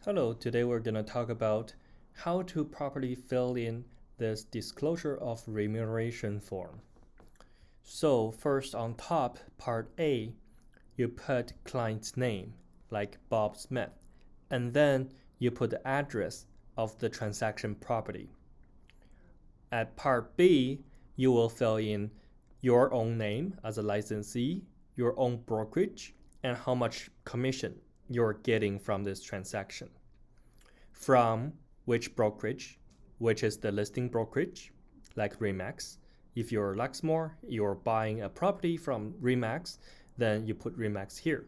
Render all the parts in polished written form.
Hello, today we're going to talk about how to properly fill in this disclosure of remuneration form. So first on top, part A, you put client's name, like Bob Smith, and then you put the address of the transaction property. At part B, you will fill in your own name as a licensee, your own brokerage, and how much commission you're getting from this transaction. From which brokerage, which is the listing brokerage, like RE/MAX. If you're Luxmore, you're buying a property from RE/MAX, then you put RE/MAX here.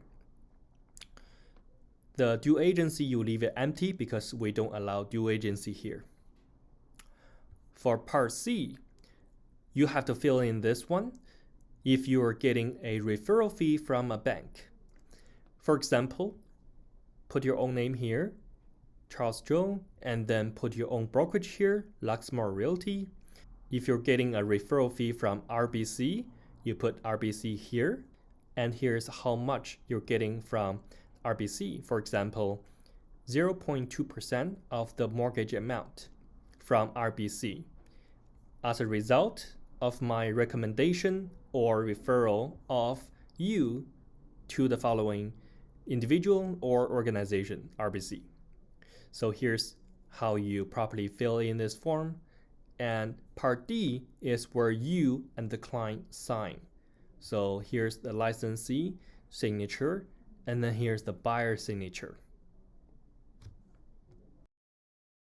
The due agency, you leave it empty because we don't allow due agency here. For part C, you have to fill in this one if you are getting a referral fee from a bank. For example, put your own name here, Charles Zhou, and then put your own brokerage here, Vancouver Realtor. If you're getting a referral fee from RBC, you put RBC here, and here's how much you're getting from RBC. For example, 0.2% of the mortgage amount from RBC. As a result of my recommendation or referral of you to the following individual or organization, RBC. So here's how you properly fill in this form. And part D is where you and the client sign. So here's the licensee signature, and then here's the buyer signature.